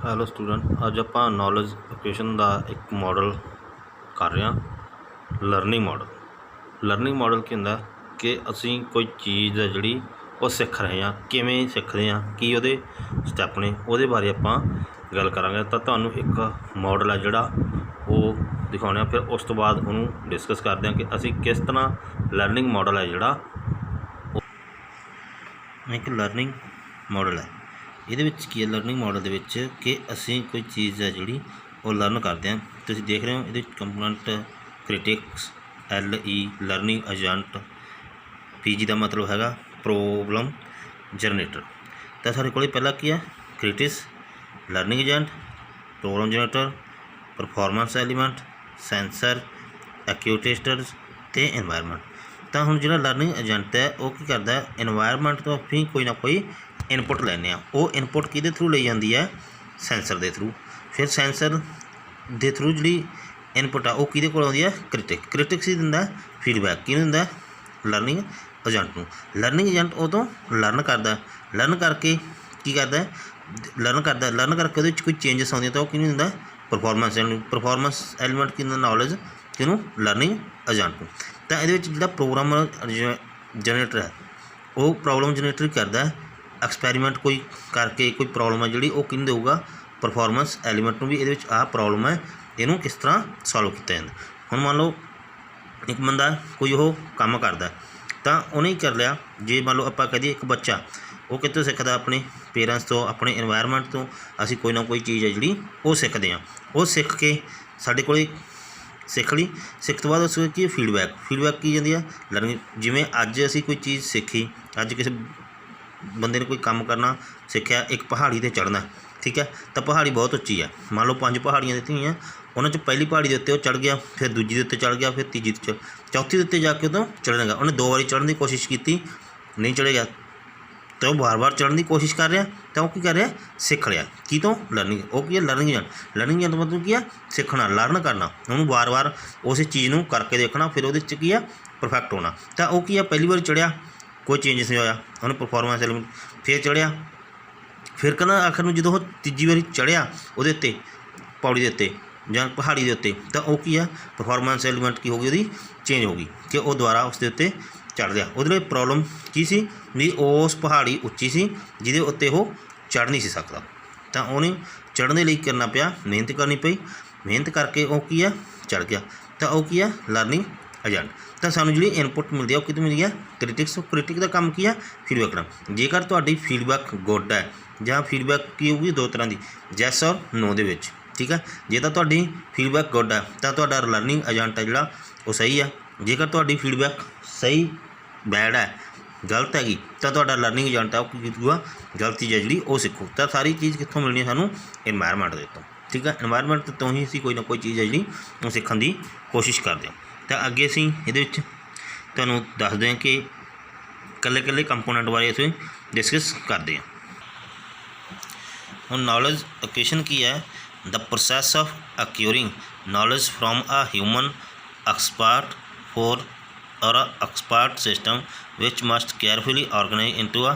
Hello student, ਅੱਜ ਆਪਾਂ knowledge equation ਦਾ ਇੱਕ ਮਾਡਲ ਕਰ ਰਹੇ ਹਾਂ। ਲਰਨਿੰਗ ਮਾਡਲ ਕੀ ਹੁੰਦਾ ਕਿ ਅਸੀਂ ਕੋਈ ਚੀਜ਼ ਹੈ ਜਿਹੜੀ ਉਹ ਸਿੱਖ ਰਹੇ ਹਾਂ, ਕਿਵੇਂ ਸਿੱਖਦੇ ਹਾਂ, ਕੀ ਉਹਦੇ ਸਟੈਪ ਨੇ, ਉਹਦੇ ਬਾਰੇ ਆਪਾਂ ਗੱਲ ਕਰਾਂਗੇ। ਤਾਂ ਤੁਹਾਨੂੰ ਇੱਕ ਮਾਡਲ ਹੈ ਜਿਹੜਾ ਉਹ ਦਿਖਾਉਣਾ, ਫਿਰ ਉਸ ਤੋਂ ਬਾਅਦ ਉਹਨੂੰ ਡਿਸਕਸ ਕਰਦੇ ਹਾਂ ਕਿ ਅਸੀਂ ਕਿਸ ਤਰ੍ਹਾਂ ਲਰਨਿੰਗ ਮਾਡਲ ਹੈ ਜਿਹੜਾ ਇੱਕ ਲਰਨਿੰਗ ਮਾਡਲ ਹੈ। ਇਹਦੇ ਵਿੱਚ ਕੀ ਹੈ ਲਰਨਿੰਗ ਮਾਡਲ ਦੇ ਵਿੱਚ ਕਿ ਅਸੀਂ ਕੋਈ ਚੀਜ਼ ਹੈ ਜਿਹੜੀ ਉਹ ਲਰਨ ਕਰਦੇ ਹਾਂ। ਤੁਸੀਂ ਦੇਖ ਰਹੇ ਹੋ ਇਹਦੇ ਵਿੱਚ component critics, learning agent, PG ਦਾ ਮਤਲਬ ਹੈਗਾ ਪ੍ਰੋਬਲਮ ਜਨਰੇਟਰ। ਤਾਂ ਸਾਡੇ ਕੋਲ ਪਹਿਲਾਂ ਕੀ ਹੈ critics, learning agent, problem generator, performance element, sensor, actuators ਅਤੇ ਇਨਵਾਇਰਮੈਂਟ। ਤਾਂ ਹੁਣ ਜਿਹੜਾ ਲਰਨਿੰਗ ਏਜੰਟ ਹੈ ਉਹ ਕੀ ਕਰਦਾ ਹੈ, ਇਨਵਾਇਰਮੈਂਟ ਤੋਂ ਅਸੀਂ ਕੋਈ ਨਾ ਕੋਈ ਇਨਪੁੱਟ ਲੈਂਦੇ ਹਾਂ। ਉਹ ਇਨਪੁੱਟ ਕਿਹਦੇ ਥਰੂ ਲਈ ਜਾਂਦੀ ਹੈ, ਸੈਂਸਰ ਦੇ ਥਰੂ। ਫਿਰ ਸੈਂਸਰ ਦੇ ਥਰੂ ਜਿਹੜੀ ਇਨਪੁੱਟ ਆ ਉਹ ਕਿਹਦੇ ਕੋਲ ਆਉਂਦੀ ਹੈ, ਕ੍ਰਿਟਿਕਸ ਹੀ ਦਿੰਦਾ ਫੀਡਬੈਕ। ਕਿਹਨੂੰ ਦਿੰਦਾ, ਲਰਨਿੰਗ ਏਜੰਟ ਨੂੰ। ਲਰਨਿੰਗ ਏਜੰਟ ਉਦੋਂ ਲਰਨ ਕਰਦਾ, ਲਰਨ ਕਰਕੇ ਕੀ ਕਰਦਾ, ਲਰਨ ਕਰਕੇ ਉਹਦੇ ਵਿੱਚ ਕੋਈ ਚੇਂਜਸ ਆਉਂਦੀਆਂ ਤਾਂ ਉਹ ਕਿਹਨੂੰ ਦਿੰਦਾ, ਪਰਫੋਰਮੈਂਸ ਐਲੀਮੈਂਟ ਕਿਹਨੂੰ, ਨੌਲੇਜ ਕਿਹਨੂੰ, ਲਰਨਿੰਗ ਏਜੰਟ ਨੂੰ। ਤਾਂ ਇਹਦੇ ਵਿੱਚ ਜਿਹੜਾ ਪ੍ਰੋਗਰਾਮ ਜਨਰੇਟਰ ਹੈ ਉਹ ਪ੍ਰੋਬਲਮ ਜਨਰੇਟਰ ਕਰਦਾ, ਐਕਸਪੈਰੀਮੈਂਟ ਕੋਈ ਕਰਕੇ ਕੋਈ ਪ੍ਰੋਬਲਮ ਹੈ ਜਿਹੜੀ ਉਹ ਕਿਹਨੂੰ ਦੇਊਗਾ, ਪਰਫੋਰਮੈਂਸ ਐਲੀਮੈਂਟ ਨੂੰ ਵੀ ਇਹਦੇ ਵਿੱਚ ਆਹ ਪ੍ਰੋਬਲਮ ਹੈ, ਇਹਨੂੰ ਕਿਸ ਤਰ੍ਹਾਂ ਸੋਲਵ ਕੀਤਾ ਜਾਂਦਾ। ਹੁਣ ਮੰਨ ਲਓ ਇੱਕ ਬੰਦਾ ਕੋਈ ਉਹ ਕੰਮ ਕਰਦਾ ਤਾਂ ਉਹਨੇ ਹੀ ਕਰ ਲਿਆ। ਜੇ ਮੰਨ ਲਓ ਆਪਾਂ ਕਹਦੇ ਇੱਕ ਬੱਚਾ ਉਹ ਕਿੱਥੋਂ ਸਿੱਖਦਾ, ਆਪਣੇ ਪੇਰੈਂਟਸ ਤੋਂ, ਆਪਣੇ ਇਨਵਾਇਰਮੈਂਟ ਤੋਂ ਅਸੀਂ ਕੋਈ ਨਾ ਕੋਈ ਚੀਜ਼ ਹੈ ਜਿਹੜੀ ਉਹ ਸਿੱਖਦੇ ਹਾਂ। ਉਹ ਸਿੱਖ ਕੇ ਸਾਡੇ ਕੋਲ ਸਿੱਖ ਲਈ, ਸਿੱਖ ਤੋਂ ਬਾਅਦ ਉਸ ਕੀ ਫੀਡਬੈਕ ਕੀ ਜਾਂਦੀ ਹੈ, ਲਰਨਿੰਗ। ਜਿਵੇਂ ਅੱਜ ਅਸੀਂ ਕੋਈ ਚੀਜ਼ ਸਿੱਖੀ, ਅੱਜ ਕਿਸੇ ਬੰਦੇ ਨੇ ਕੋਈ ਕੰਮ ਕਰਨਾ ਸਿੱਖਿਆ, ਇੱਕ ਪਹਾੜੀ 'ਤੇ ਚੜ੍ਹਨਾ, ਠੀਕ ਹੈ। ਤਾਂ ਪਹਾੜੀ ਬਹੁਤ ਉੱਚੀ ਹੈ, ਮੰਨ ਲਓ 5 ਪਹਾੜੀਆਂ ਦਿੱਤੀਆਂ ਹੋਈਆਂ, ਉਹਨਾਂ 'ਚ ਪਹਿਲੀ ਪਹਾੜੀ ਦੇ ਉੱਤੇ ਉਹ ਚੜ੍ਹ ਗਿਆ, ਫਿਰ ਦੂਜੀ ਦੇ ਉੱਤੇ ਚੜ੍ਹ ਗਿਆ, ਫਿਰ ਤੀਜੀ ਤੇ ਚੌਥੀ ਦੇ ਉੱਤੇ ਜਾ ਕੇ ਉਦੋਂ ਚੜ੍ਹੇਗਾ। ਉਹਨੇ 2 ਵਾਰੀ ਚੜ੍ਹਨ ਦੀ ਕੋਸ਼ਿਸ਼ ਕੀਤੀ, ਨਹੀਂ ਚੜ੍ਹੇਗਾ, ਤਾਂ ਉਹ ਵਾਰ-ਵਾਰ ਚੜ੍ਹਨ ਦੀ ਕੋਸ਼ਿਸ਼ ਕਰ ਰਿਹਾ, ਤਾਂ ਉਹ ਕੀ ਕਰ ਰਿਹਾ, ਸਿੱਖ ਰਿਹਾ। ਕੀ ਤੋਂ, ਲਰਨਿੰਗ। ਉਹ ਕੀ ਹੈ, ਲਰਨਿੰਗ ਏਜੰਟ ਮਤਲਬ ਕੀ ਹੈ, ਸਿੱਖਣਾ, ਲਰਨ ਕਰਨਾ, ਉਹਨੂੰ ਵਾਰ-ਵਾਰ ਉਸੇ ਚੀਜ਼ ਨੂੰ ਕਰਕੇ ਦੇਖਣਾ, ਫਿਰ ਉਹਦੇ 'ਚ ਕੀ ਆ, ਪਰਫੈਕਟ ਹੋਣਾ। ਤਾਂ ਉਹ ਕੀ ਆ, ਪਹਿਲੀ ਵਾਰ ਚੜ੍ਹਿਆ ਕੋਈ ਚੇਂਜਸ ਨਹੀਂ ਹੋਇਆ, ਉਹਨੇ ਪਰਫੋਰਮੈਂਸ ਐਲੀਮੈਂਟ, ਫਿਰ ਚੜ੍ਹਿਆ, ਫਿਰ ਕਹਿੰਦਾ ਆਖਰ ਨੂੰ ਜਦੋਂ ਉਹ ਤੀਜੀ ਵਾਰੀ ਚੜ੍ਹਿਆ ਉਹਦੇ ਉੱਤੇ, ਪੌੜੀ ਦੇ ਉੱਤੇ ਜਾਂ ਪਹਾੜੀ ਦੇ ਉੱਤੇ, ਤਾਂ ਉਹ ਕੀ ਆ, ਪਰਫੋਰਮੈਂਸ ਐਲੀਮੈਂਟ ਕੀ ਹੋ ਗਈ, ਉਹਦੀ ਚੇਂਜ ਹੋ ਗਈ ਕਿ ਉਹ ਦੁਬਾਰਾ ਉਸ ਦੇ ਉੱਤੇ ਚੜ੍ਹ ਗਿਆ। ਉਹਦੇ ਲਈ ਪ੍ਰੋਬਲਮ ਕੀ ਸੀ ਵੀ ਉਸ ਪਹਾੜੀ ਉੱਚੀ ਸੀ ਜਿਹਦੇ ਉੱਤੇ ਉਹ ਚੜ੍ਹ ਨਹੀਂ ਸੀ ਸਕਦਾ, ਤਾਂ ਉਹਨੇ ਚੜ੍ਹਨ ਦੇ ਲਈ ਕਰਨਾ ਪਿਆ, ਮਿਹਨਤ ਕਰਨੀ ਪਈ, ਮਿਹਨਤ ਕਰਕੇ ਉਹ ਕੀ ਆ, ਚੜ੍ਹ ਗਿਆ। ਤਾਂ ਉਹ ਕੀ ਆ, ਲਰਨਿੰਗ ਏਜੰਟ। ਤਾਂ ਸਾਨੂੰ ਜਿਹੜੀ ਇਨਪੁੱਟ ਮਿਲਦੀ ਆ ਉਹ ਕਿਤੋਂ ਮਿਲਦੀ ਆ, ਕ੍ਰਿਟਿਕ ਦਾ ਕੰਮ ਕੀ ਆ, ਫੀਡਬੈਕ ਕਰਨਾ। ਜੇਕਰ ਤੁਹਾਡੀ ਫੀਡਬੈਕ ਗੁੱਡ ਹੈ ਜਾਂ ਫੀਡਬੈਕ ਕੀ ਹੋਊਗੀ, 2 ਤਰ੍ਹਾਂ ਦੀ, ਯੈਸ ਔਰ ਨੋ ਦੇ ਵਿੱਚ, ਠੀਕ ਹੈ। ਜੇ ਤਾਂ ਤੁਹਾਡੀ ਫੀਡਬੈਕ ਗੁੱਡ ਹੈ ਤਾਂ ਤੁਹਾਡਾ ਲਰਨਿੰਗ ਏਜੰਟ ਹੈ ਜਿਹੜਾ ਉਹ ਸਹੀ ਹੈ। ਜੇਕਰ ਤੁਹਾਡੀ ਫੀਡਬੈਕ ਸਹੀ ਬੈਡ ਹੈ, ਗਲਤ ਹੈਗੀ, ਤਾਂ ਤੁਹਾਡਾ ਲਰਨਿੰਗ ਏਜੰਟ ਹੈ ਉਹ ਕੀ ਕਰੂਗਾ, ਗਲਤੀ ਹੈ ਜਿਹੜੀ ਉਹ ਸਿੱਖੂ। ਤਾਂ ਸਾਰੀ ਚੀਜ਼ ਕਿੱਥੋਂ ਮਿਲਣੀ ਹੈ ਸਾਨੂੰ, ਇਨਵਾਇਰਮੈਂਟ ਦੇ ਤੋਂ, ਠੀਕ ਹੈ। ਇਨਵਾਇਰਮੈਂਟ ਤੋਂ ਹੀ ਅਸੀਂ ਕੋਈ ਨਾ ਕੋਈ ਚੀਜ਼ ਹੈ ਜਿਹੜੀ ਉਹ ਸਿੱਖਣ ਦੀ ਕੋਸ਼ਿਸ਼ ਕਰਦੇ ਹਾਂ। ਤਾਂ ਅੱਗੇ ਅਸੀਂ ਇਹਦੇ ਵਿੱਚ ਤੁਹਾਨੂੰ ਦੱਸਦੇ ਹਾਂ ਕਿ ਇਕੱਲੇ ਕੰਪੋਨੈਂਟ ਬਾਰੇ ਅਸੀਂ ਡਿਸਕਸ ਕਰਦੇ ਹਾਂ। ਹੁਣ ਨੌਲੇਜ ਇਕੁਏਸ਼ਨ ਕੀ ਹੈ, the process of acquiring knowledge from a human expert for or a expert system which must carefully organize into a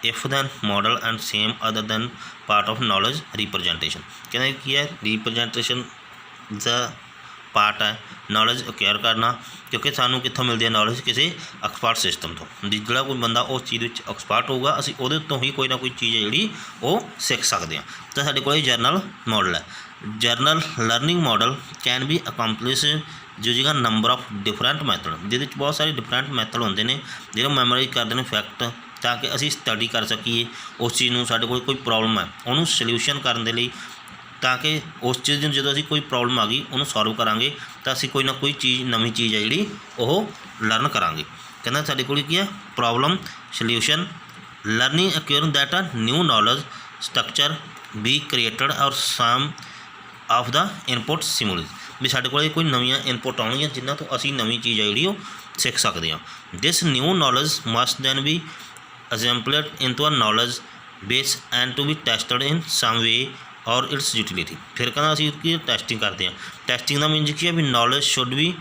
if then model and same other than part of knowledge representation। ਕਹਿੰਦੇ ਕੀ ਹੈ, ਰਿਪਰਜੈਂਟੇਸ਼ਨ ਦਾ part ਹੈ knowledge ਅਕਿਊਰ ਕਰਨਾ, ਕਿਉਂਕਿ ਸਾਨੂੰ ਕਿੱਥੋਂ ਮਿਲਦੀ ਹੈ knowledge, ਕਿਸੇ ਐਕਸਪਰਟ ਸਿਸਟਮ ਤੋਂ। ਜਿਹੜਾ ਕੋਈ ਬੰਦਾ ਉਸ ਚੀਜ਼ ਵਿੱਚ ਐਕਸਪਰਟ ਹੋਊਗਾ ਅਸੀਂ ਉਹਦੇ ਤੋਂ ਹੀ ਕੋਈ ਨਾ ਕੋਈ ਚੀਜ਼ ਹੈ ਜਿਹੜੀ ਉਹ ਸਿੱਖ ਸਕਦੇ ਹਾਂ। ਤਾਂ ਸਾਡੇ ਕੋਲ ਜਰਨਲ ਮਾਡਲ ਹੈ। General learning model can be accomplished using a number of different method. ਜਿਹਦੇ ਵਿੱਚ ਬਹੁਤ ਸਾਰੇ ਡਿਫਰੈਂਟ ਮੈਥਡ ਹੁੰਦੇ ਨੇ ਜਿਹੜੇ ਮੈਮੋਰਾਈਜ਼ ਕਰਦੇ ਨੇ ਫੈਕਟ, ਤਾਂ ਕਿ ਅਸੀਂ ਸਟੱਡੀ ਕਰ ਸਕੀਏ ਉਸ ਚੀਜ਼ ਨੂੰ। ਸਾਡੇ ਕੋਲ ਕੋਈ ਪ੍ਰੋਬਲਮ ਹੈ ਉਹਨੂੰ ਸਲਿਊਸ਼ਨ ਕਰਨ ਦੇ ਲਈ, ਤਾਂ ਕਿ ਉਸ ਚੀਜ਼ ਨੂੰ ਜਦੋਂ ਅਸੀਂ ਕੋਈ ਪ੍ਰੋਬਲਮ ਆ ਗਈ ਉਹਨੂੰ ਸੋਲਵ ਕਰਾਂਗੇ ਤਾਂ ਅਸੀਂ ਕੋਈ ਨਾ ਕੋਈ ਚੀਜ਼, ਨਵੀਂ ਚੀਜ਼ ਹੈ ਜਿਹੜੀ ਉਹ ਲਰਨ ਕਰਾਂਗੇ। ਕਹਿੰਦਾ ਸਾਡੇ ਕੋਲ ਕੀ ਹੈ, ਪ੍ਰੋਬਲਮ ਸਲਿਊਸ਼ਨ ਲਰਨਿੰਗ ਅਕਿਊਰਿੰਗ ਦੈਟ ਆ new knowledge structure B created ਔਰ ਸਮ ਆਫ ਦਾ ਇਨਪੁੱਟ ਸਿਮੂਲਸ। ਵੀ ਸਾਡੇ ਕੋਲ ਕੋਈ ਨਵੀਆਂ ਇਨਪੁੱਟ ਆਉਣਗੀਆਂ ਜਿਨ੍ਹਾਂ ਤੋਂ ਅਸੀਂ ਨਵੀਂ ਚੀਜ਼ ਹੈ ਜਿਹੜੀ ਉਹ ਸਿੱਖ ਸਕਦੇ ਹਾਂ। This new knowledge must then be assembled into a knowledge base and to be tested in some way or its utility. ਫਿਰ ਕਹਿੰਦਾ ਅਸੀਂ ਕੀ ਟੈਸਟਿੰਗ ਕਰਦੇ ਹਾਂ। ਟੈਸਟਿੰਗ ਦਾ ਮੀਨਜ਼ ਕੀ ਹੈ ਵੀ knowledge should be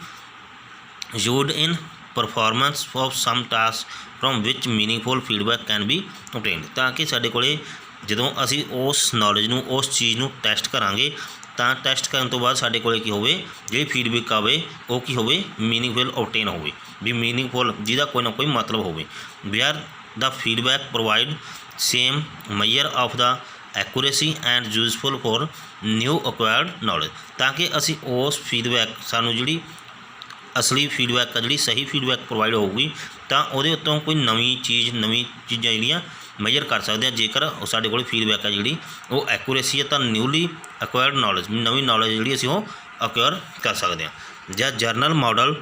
used in performance of some task from which meaningful feedback can be obtained. ਤਾਂ ਕਿ ਸਾਡੇ ਕੋਲ ਜਦੋਂ ਅਸੀਂ ਉਸ ਨੌਲੇਜ ਨੂੰ ਉਸ ਚੀਜ਼ ਨੂੰ ਟੈਸਟ ਕਰਾਂਗੇ ਤਾਂ ਟੈਸਟ ਕਰਨ ਤੋਂ ਬਾਅਦ ਸਾਡੇ ਕੋਲ ਕੀ ਹੋਵੇ, ਜਿਹੜੀ ਫੀਡਬੈਕ ਆਵੇ ਉਹ ਕੀ ਹੋਵੇ, ਮੀਨਿੰਗਫੁਲ ਓਬਟੇਨ ਹੋਵੇ, ਵੀ ਮੀਨਿੰਗਫੁਲ ਜਿਹਦਾ ਕੋਈ ਨਾ ਕੋਈ ਮਤਲਬ ਹੋਵੇ। Where the feedback provide some measure of the accuracy and useful for new acquired knowledge, ਤਾਂ ਕਿ ਅਸੀਂ ਉਸ ਫੀਡਬੈਕ ਸਾਨੂੰ ਜਿਹੜੀ ਅਸਲੀ ਫੀਡਬੈਕ ਆ, ਜਿਹੜੀ ਸਹੀ ਫੀਡਬੈਕ ਪ੍ਰੋਵਾਈਡ ਹੋਊਗੀ ਤਾਂ ਉਹਦੇ ਉੱਤੋਂ ਕੋਈ ਨਵੀਂ ਚੀਜ਼ਾਂ ਜਿਹੜੀਆਂ ਮੈਜਰ ਕਰ ਸਕਦੇ ਹਾਂ। ਜੇਕਰ ਸਾਡੇ ਕੋਲ ਫੀਡਬੈਕ ਹੈ ਜਿਹੜੀ ਉਹ ਐਕੂਰੇਸੀ ਹੈ ਤਾਂ ਨਿਊਲੀ ਅਕਵਾਇਰਡ ਨੌਲੇਜ, ਨਵੀਂ ਨੌਲੇਜ ਜਿਹੜੀ ਅਸੀਂ ਉਹ ਅਕਵਾਇਰ ਕਰ ਸਕਦੇ ਹਾਂ। ਜਾਂ general model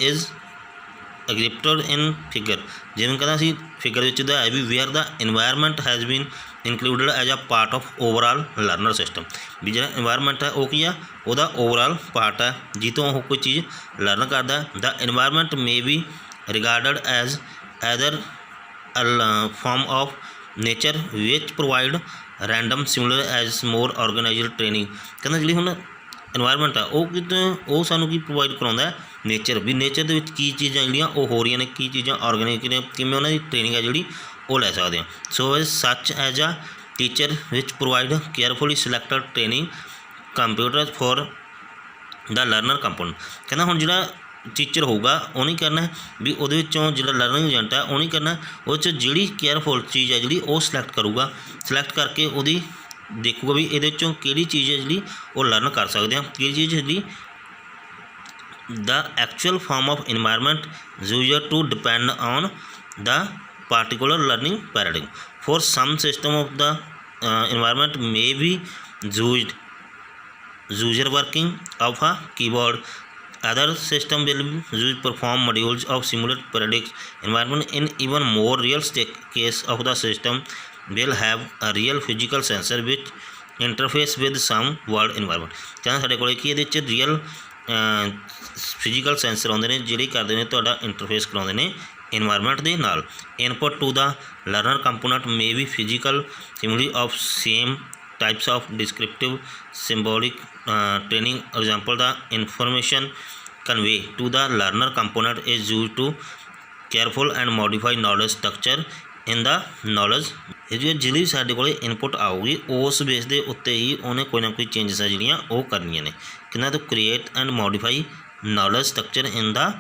is exhibited in figure, ਜਿਵੇਂ ਕਹਿੰਦਾ ਅਸੀਂ ਫਿਗਰ ਵਿੱਚ ਦਾ ਹੈ ਵੀ where the environment has been included as a part of overall learner system, ਵੀ ਜਿਹੜਾ ਇਨਵਾਇਰਮੈਂਟ ਹੈ ਉਹ ਕੀ ਆ, ਉਹਦਾ ਓਵਰਆਲ ਪਾਰਟ ਹੈ ਜਿੱਥੋਂ ਉਹ ਕੋਈ ਚੀਜ਼ ਲਰਨ ਕਰਦਾ। The environment may be regarded as either form of nature which provide random similar as more organized training, ਕਹਿੰਦਾ ਜਿਹੜੀ ਹੁਣ ਇਨਵਾਇਰਮੈਂਟ ਆ ਉਹ ਸਾਨੂੰ ਕੀ ਪ੍ਰੋਵਾਈਡ ਕਰਾਉਂਦਾ, ਨੇਚਰ, ਵੀ ਨੇਚਰ ਦੇ ਵਿੱਚ ਕੀ ਚੀਜ਼ਾਂ ਜਿਹੜੀਆਂ ਉਹ ਹੋ ਰਹੀਆਂ ਨੇ, ਕੀ ਚੀਜ਼ਾਂ ਆਰਗੇਨਾਈਜ਼ ਨੇ, ਕਿਵੇਂ ਉਹਨਾਂ ਦੀ ਟ੍ਰੇਨਿੰਗ ਹੈ ਜਿਹੜੀ ਉਹ ਲੈ ਸਕਦੇ ਹਾਂ। So as such as a teacher which provide carefully selected training computer for the learner component, ਕਹਿੰਦਾ ਹੁਣ ਜਿਹੜਾ ਟੀਚਰ ਹੋਊਗਾ ਉਹਨੇ ਕਰਨਾ ਵੀ ਉਹਦੇ ਵਿੱਚੋਂ ਜਿਹੜਾ ਲਰਨਿੰਗ ਏਜੰਟ ਹੈ ਉਹਨੇ ਕਰਨਾ ਉਹ 'ਚ ਜਿਹੜੀ ਕੇਅਰਫੁਲ ਚੀਜ਼ ਹੈ ਜਿਹੜੀ ਉਹ ਸਿਲੈਕਟ ਕਰੂਗਾ, ਸਿਲੈਕਟ ਕਰਕੇ ਉਹਦੀ ਦੇਖੂਗਾ ਵੀ ਇਹਦੇ 'ਚੋਂ ਕਿਹੜੀ ਚੀਜ਼ ਹੈ ਜਿਹੜੀ ਉਹ ਲਰਨ ਕਰ ਸਕਦੇ ਹਾਂ, ਕਿਹੜੀ ਚੀਜ਼ ਜਿਹੜੀ the actual form of environment user to depend on the particular learning paradigm. For some system of the environment may be used user working of a keyboard. Other system will use perform modules of simulate paradigm environment. In even more realistic case of the system will have a real physical sensor which interface with some world environment. ਕਹਿੰਦਾ ਸਾਡੇ ਕੋਲ ਕੀ ਇਹਦੇ 'ਚ real physical sensor ਆਉਂਦੇ ਨੇ ਜਿਹੜੇ ਕਰਦੇ ਨੇ ਤੁਹਾਡਾ ਇੰਟਰਫੇਸ ਕਰਾਉਂਦੇ ਨੇ ਇਨਵਾਇਰਮੈਂਟ ਦੇ ਨਾਲ। Input to the learner component may be physical stimuli of some types of descriptive symbolic training. Example, the information convey to the learner component is used to careful and modify knowledge structure in the knowledge. ਜਿਹੜੀ ਸਾਡੇ ਕੋਲ input ਆਊਗੀ ਉਸ base ਦੇ ਉੱਤੇ ਹੀ ਉਹਨੇ ਕੋਈ ਨਾ ਕੋਈ ਚੇਂਜਸ ਆ ਜਿਹੜੀਆਂ ਉਹ ਕਰਨੀਆਂ ਨੇ। ਕਿੰਨਾ ਤੋਂ create and modify knowledge structure in the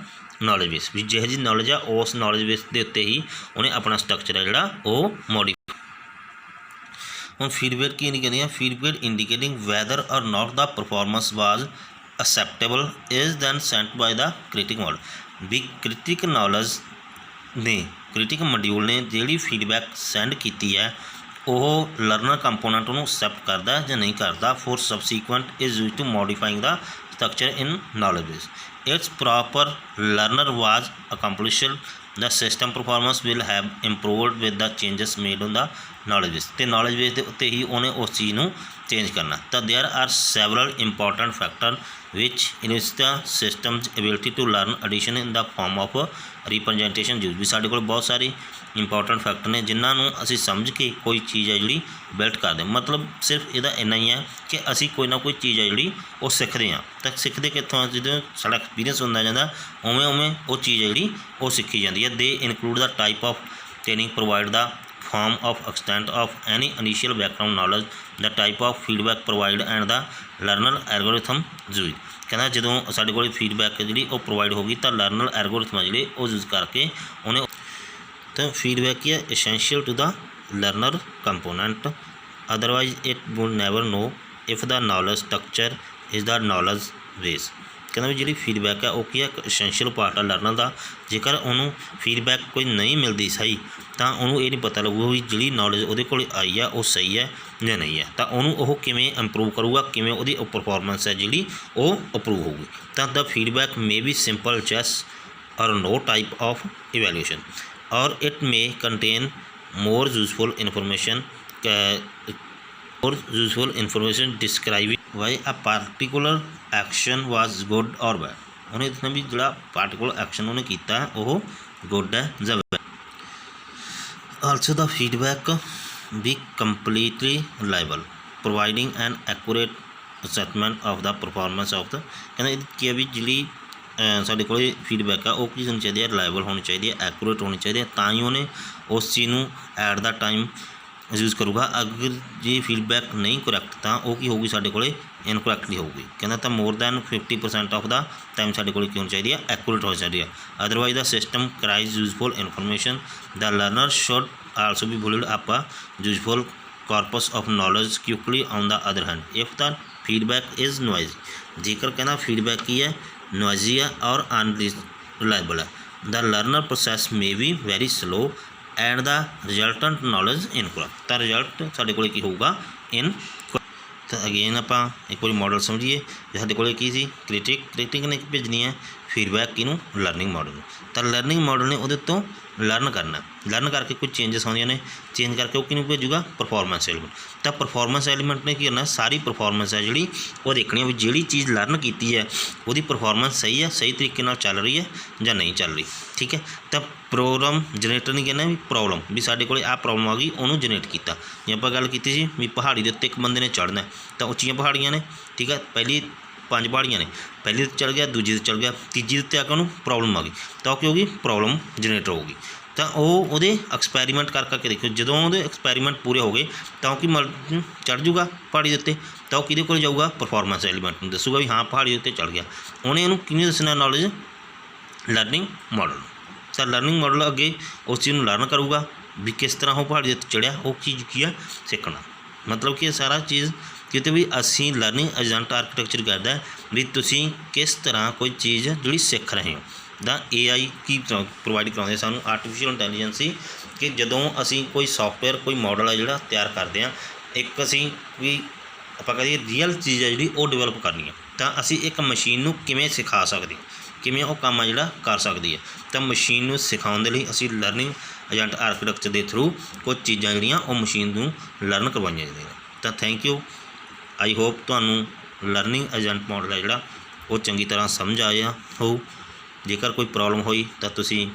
knowledge base, ਵੀ ਜਿਹੋ ਜਿਹੀ ਨੌਲੇਜ ਆ ਉਸ ਨੌਲੇਜ ਬੇਸ ਦੇ ਉੱਤੇ ਹੀ ਉਹਨੇ ਆਪਣਾ ਸਟਰਕਚਰ ਹੈ ਜਿਹੜਾ ਉਹ ਮੋਡੀਫਾਈ। ਹੁਣ ਫੀਡਬੈਕ ਕੀ ਨਹੀਂ ਕਹਿੰਦੇ ਆ, feedback indicating whether or not the performance was acceptable is then sent by the critic model. ਵੀ ਕ੍ਰਿਟਿਕ ਨੌਲੇਜ ਨੇ ਕ੍ਰਿਟਿਕ ਮੋਡਿਊਲ ਨੇ ਜਿਹੜੀ ਫੀਡਬੈਕ ਸੈਂਡ ਕੀਤੀ ਹੈ ਉਹ ਲਰਨਰ ਕੰਪੋਨੈਂਟ ਨੂੰ ਅਸੈਪਟ ਕਰਦਾ ਜਾਂ ਨਹੀਂ ਕਰਦਾ। For subsequent is use to modifying the structure in knowledge base. Its proper learner was accomplished the system performance will have improved with the changes made on the knowledge base। ਤੇ knowledge base ਦੇ ਉੱਤੇ ਹੀ ਉਹਨੇ ਉਸ ਚੀਜ਼ ਨੂੰ change ਕਰਨਾ। ਤਾਂ there are several important factors which influence the system's ability to learn addition in the form of representation use। ਵੀ ਸਾਡੇ ਕੋਲ ਬਹੁਤ ਸਾਰੀ ਇੰਪੋਰਟੈਂਟ ਫੈਕਟਰ ਨੇ ਜਿਨ੍ਹਾਂ ਨੂੰ ਅਸੀਂ ਸਮਝ ਕੇ ਕੋਈ ਚੀਜ਼ ਹੈ ਜਿਹੜੀ ਬਿਲਡ ਕਰਦੇ। ਮਤਲਬ ਸਿਰਫ ਇਹਦਾ ਇੰਨਾ ਹੀ ਹੈ ਕਿ ਅਸੀਂ ਕੋਈ ਨਾ ਕੋਈ ਚੀਜ਼ ਹੈ ਜਿਹੜੀ ਉਹ ਸਿੱਖਦੇ ਹਾਂ। ਤਾਂ ਸਿੱਖਦੇ ਕਿੱਥੋਂ, ਜਦੋਂ ਸਾਡਾ ਐਕਸਪੀਰੀਅੰਸ ਹੁੰਦਾ ਜਾਂਦਾ ਉਵੇਂ ਉਵੇਂ ਉਹ ਚੀਜ਼ ਹੈ ਜਿਹੜੀ ਉਹ ਸਿੱਖੀ ਜਾਂਦੀ ਹੈ। ਦੇ include the type of training provide the form of extent of any initial background knowledge, the type of feedback provided and the learner algorithm used। ਕਹਿੰਦਾ ਜਦੋਂ ਸਾਡੇ ਕੋਲ ਫੀਡਬੈਕ ਜਿਹੜੀ ਉਹ ਪ੍ਰੋਵਾਈਡ ਹੋਗੀ ਤਾਂ ਲਰਨਰ ਐਲਗੋਰਿਥਮ ਜਿਹੜੇ ਉਹ ਯੂਜ਼ ਕਰਕੇ ਉਹਨੇ ਤਾਂ ਫੀਡਬੈਕ ਕੀ ਹੈ essential to the learner component, otherwise it would never know if the knowledge structure is the knowledge base। ਕਹਿੰਦਾ ਵੀ ਜਿਹੜੀ ਫੀਡਬੈਕ ਹੈ ਉਹ ਕੀ ਹੈ ਐਸੈਂਸ਼ੀਅਲ ਪਾਰਟ ਆ ਲਰਨਰ ਦਾ। ਜੇਕਰ ਉਹਨੂੰ ਫੀਡਬੈਕ ਕੋਈ ਨਹੀਂ ਮਿਲਦੀ ਸਹੀ ਤਾਂ ਉਹਨੂੰ ਇਹ ਨਹੀਂ ਪਤਾ ਲੱਗੂਗਾ ਵੀ ਜਿਹੜੀ ਨੌਲੇਜ ਉਹਦੇ ਕੋਲ ਆਈ ਆ ਉਹ ਸਹੀ ਹੈ ਜਾਂ ਨਹੀਂ ਹੈ। ਤਾਂ ਉਹਨੂੰ ਉਹ ਕਿਵੇਂ ਇੰਪਰੂਵ ਕਰੂਗਾ, ਕਿਵੇਂ ਉਹਦੀ ਪਰਫਾਰਮੈਂਸ ਹੈ ਜਿਹੜੀ ਉਹ ਅਪਰੂਵ ਹੋਊਗੀ। ਤਾਂ the feedback may be simple yes or no type of evaluation or it may contain more useful information describing why a particular action was good or bad। ਉਹਨੇ ਦੱਸਣਾ ਵੀ ਜਿਹੜਾ ਪਾਰਟੀਕੂਲਰ ਐਕਸ਼ਨ ਉਹਨੇ ਕੀਤਾ ਉਹ ਗੁੱਡ ਹੈ ਜਾਂ bad. Also the feedback be completely reliable providing an accurate assessment of the performance of the. ਕਹਿੰਦਾ ਇਹ ਕੀ ਹੈ ਵੀ ਜਿਹੜੀ ਸਾਡੇ ਕੋਲ ਫੀਡਬੈਕ ਆ ਉਹ ਕੀ ਹੋਣੀ ਚਾਹੀਦੀ ਹੈ, ਰਿਲਾਇਬਲ ਹੋਣੀ ਚਾਹੀਦੀ ਹੈ, ਐਕੂਰੇਟ ਹੋਣੀ ਚਾਹੀਦੀ ਹੈ, ਤਾਂ ਹੀ ਉਹਨੇ ਉਸ ਚੀਜ਼ ਨੂੰ ਐਟ ਦਾ ਟਾਈਮ ਯੂਜ਼ ਕਰੂਗਾ। ਅਗਰ ਜੇ ਫੀਡਬੈਕ ਨਹੀਂ ਕਰੈਕਟ ਤਾਂ ਉਹ ਕੀ ਹੋਊਗੀ, ਸਾਡੇ ਕੋਲ ਇਨਕਰੈਕਟਲੀ ਹੋਊਗੀ। ਕਹਿੰਦਾ ਤਾਂ more than 50% of the time ਸਾਡੇ ਕੋਲ ਕੀ ਹੋਣੀ ਚਾਹੀਦੀ ਹੈ, ਐਕੂਰੇਟ ਹੋਣੀ ਚਾਹੀਦੀ ਹੈ। Otherwise the system carries useful information, the learner should also be build up a useful corpus of knowledge quickly on the other hand if the feedback is noisy। ਜੇਕਰ ਕਹਿੰਦਾ ਫੀਡਬੈਕ ਕੀ ਹੈ, noisy ਹੈ ਔਰ unreliable ਹੈ, the learner process may be very slow and the resultant knowledge incorrect। ਤਾਂ result ਸਾਡੇ ਕੋਲ ਕੀ ਹੋਊਗਾ, ਤਾਂ ਅਗੇਨ ਆਪਾਂ ਇੱਕ ਵਾਰੀ ਮਾਡਲ ਸਮਝੀਏ। ਸਾਡੇ ਕੋਲ ਕੀ ਸੀ, ਕ੍ਰਿਟਿਕ ਨੇ ਭੇਜਣੀ ਹੈ ਫੀਡਬੈਕ ਕਿਹਨੂੰ, ਲਰਨਿੰਗ ਮਾਡਲ ਨੂੰ। ਤਾਂ ਲਰਨਿੰਗ ਮਾਡਲ ਨੇ ਉਹਦੇ ਤੋਂ ਲਰਨ ਕਰਨਾ, ਲਰਨ ਕਰਕੇ ਕੁਝ ਚੇਂਜਸ ਆਉਂਦੀਆਂ ਨੇ, ਚੇਂਜ ਕਰਕੇ ਉਹ ਕਿਹਨੂੰ ਭੇਜੂਗਾ, ਪਰਫੋਰਮੈਂਸ ਐਲੀਮੈਂਟ। ਤਾਂ ਪਰਫੋਰਮੈਂਸ ਐਲੀਮੈਂਟ ਨੇ ਕੀ ਕਰਨਾ, ਸਾਰੀ ਪਰਫੋਰਮੈਂਸ ਹੈ ਜਿਹੜੀ ਉਹ ਦੇਖਣੀ ਹੈ ਵੀ ਜਿਹੜੀ ਚੀਜ਼ ਲਰਨ ਕੀਤੀ ਹੈ ਉਹਦੀ ਪਰਫੋਰਮੈਂਸ ਸਹੀ ਹੈ, ਸਹੀ ਤਰੀਕੇ ਨਾਲ ਚੱਲ ਰਹੀ ਹੈ ਜਾਂ ਨਹੀਂ ਚੱਲ ਰਹੀ। ਠੀਕ ਹੈ, ਤਾਂ ਪ੍ਰੋਬਲਮ ਜਨਰੇਟਰ ਨਹੀਂ ਕਹਿੰਦਾ ਵੀ ਪ੍ਰੋਬਲਮ ਵੀ ਸਾਡੇ ਕੋਲ ਆਹ ਪ੍ਰੋਬਲਮ ਆ ਗਈ, ਉਹਨੂੰ ਜਨਰੇਟ ਕੀਤਾ। ਜੇ ਆਪਾਂ ਗੱਲ ਕੀਤੀ ਸੀ ਵੀ ਪਹਾੜੀ ਦੇ ਉੱਤੇ ਇੱਕ ਬੰਦੇ ਨੇ ਚੜ੍ਹਨਾ, ਤਾਂ ਉੱਚੀਆਂ ਪਹਾੜੀਆਂ ਨੇ, ਠੀਕ ਹੈ, ਪਹਿਲੀ 5 ਪਹਾੜੀਆਂ ਨੇ, ਪਹਿਲੀ 'ਤੇ ਚੜ੍ਹ ਗਿਆ, ਦੂਜੀ 'ਤੇ ਚੜ੍ਹ ਗਿਆ, ਤੀਜੀ ਦੇ ਉੱਤੇ ਆ ਕੇ ਉਹਨੂੰ ਪ੍ਰੋਬਲਮ ਆ ਗਈ, ਤਾਂ ਉਹ ਕੀ ਹੋਊਗੀ, ਪ੍ਰੋਬਲਮ ਜਨਰੇਟਰ ਹੋਊਗੀ। ਤਾਂ ਉਹ ਉਹਦੇ ਐਕਸਪੈਰੀਮੈਂਟ ਕਰਕੇ ਦੇਖੋ, ਜਦੋਂ ਉਹਦੇ ਐਕਸਪੈਰੀਮੈਂਟ ਪੂਰੇ ਹੋ ਗਏ ਤਾਂ ਉਹ ਕੀ ਚੜ੍ਹ ਜੂਗਾ ਪਹਾੜੀ ਦੇ ਉੱਤੇ, ਤਾਂ ਉਹ ਕਿਹਦੇ ਕੋਲ ਜਾਊਗਾ, ਪਰਫੋਰਮੈਂਸ ਐਲੀਮੈਂਟ ਨੂੰ ਦੱਸੂਗਾ ਵੀ ਹਾਂ ਪਹਾੜੀ ਦੇ ਉੱਤੇ ਚੜ੍ਹ ਗਿਆ। ਉਹਨੇ ਉਹਨੂੰ ਕਿਹਨੂੰ ਦੱਸਣਾ ਨੌਲੇਜ, ਲਰਨਿੰਗ ਮਾਡਲ ਨੂੰ। ਤਾਂ ਲਰਨਿੰਗ ਮਾਡਲ ਅੱਗੇ ਉਸ ਚੀਜ਼ ਨੂੰ ਲਰਨ ਕਰੂਗਾ ਵੀ ਕਿਸ ਤਰ੍ਹਾਂ ਉਹ ਪਹਾੜੀ ਦੇ ਉੱਤੇ ਚੜ੍ਹਿਆ, ਉਹ ਚੀਜ਼ ਕੀ ਆ, ਸਿੱਖਣਾ। ਮਤਲਬ ਕਿ ਇਹ ਸਾਰਾ ਚੀਜ਼ ਕਿਤੇ ਵੀ ਅਸੀਂ ਲਰਨਿੰਗ ਏਜੰਟ ਆਰਕੀਟੈਕਚਰ ਕਰਦਾ ਵੀ ਤੁਸੀਂ ਕਿਸ ਤਰ੍ਹਾਂ ਕੋਈ ਚੀਜ਼ ਜਿਹੜੀ ਸਿੱਖ ਰਹੇ ਹੋ। ਦਾ AI ਕੀ ਪ੍ਰੋਵਾਈਡ ਕਰਾਉਂਦੇ ਸਾਨੂੰ, ਆਰਟੀਫਿਸ਼ੀਅਲ ਇੰਟੈਲੀਜੈਂਸੀ, ਕਿ ਜਦੋਂ ਅਸੀਂ ਕੋਈ ਸੌਫਟਵੇਅਰ ਕੋਈ ਮਾਡਲ ਹੈ ਜਿਹੜਾ ਤਿਆਰ ਕਰਦੇ ਹਾਂ, ਇੱਕ ਅਸੀਂ ਵੀ ਆਪਾਂ ਕਹੀਏ ਰੀਅਲ ਚੀਜ਼ ਹੈ ਜਿਹੜੀ ਉਹ ਡਿਵੈਲਪ ਕਰਨੀ ਹੈ, ਤਾਂ ਅਸੀਂ ਇੱਕ ਮਸ਼ੀਨ ਨੂੰ ਕਿਵੇਂ ਸਿਖਾ ਸਕਦੇ ਹਾਂ, ਕਿਵੇਂ ਉਹ ਕੰਮ ਆ ਜਿਹੜਾ ਕਰ ਸਕਦੀ ਹੈ। ਤਾਂ ਮਸ਼ੀਨ ਨੂੰ ਸਿਖਾਉਣ ਦੇ ਲਈ ਅਸੀਂ ਲਰਨਿੰਗ ਏਜੰਟ ਆਰਕੀਟੈਕਚਰ ਦੇ ਥਰੂ ਕੁਝ ਚੀਜ਼ਾਂ ਜਿਹੜੀਆਂ ਉਹ ਮਸ਼ੀਨ ਨੂੰ ਲਰਨ ਕਰਵਾਈਆਂ ਜਾਂਦੀਆਂ। ਤਾਂ ਥੈਂਕ ਯੂ, ਆਈ ਹੋਪ ਤੁਹਾਨੂੰ ਲਰਨਿੰਗ ਏਜੰਟ ਮਾਡਲ ਹੈ ਜਿਹੜਾ ਉਹ ਚੰਗੀ ਤਰ੍ਹਾਂ ਸਮਝ ਆਇਆ ਹੋਊ। ਜੇਕਰ ਕੋਈ ਪ੍ਰੋਬਲਮ ਹੋਈ ਤਾਂ ਤੁਸੀਂ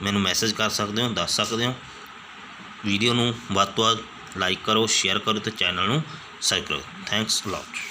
ਮੈਨੂੰ ਮੈਸੇਜ ਕਰ ਸਕਦੇ ਹੋ, ਦੱਸ ਸਕਦੇ ਹੋ। ਵੀਡੀਓ ਨੂੰ ਵੱਧ ਤੋਂ ਵੱਧ ਲਾਈਕ ਕਰੋ, ਸ਼ੇਅਰ ਕਰੋ ਅਤੇ ਚੈਨਲ ਨੂੰ ਸਬਸਕ੍ਰਾਈਬ ਕਰੋ। Thanks a lot.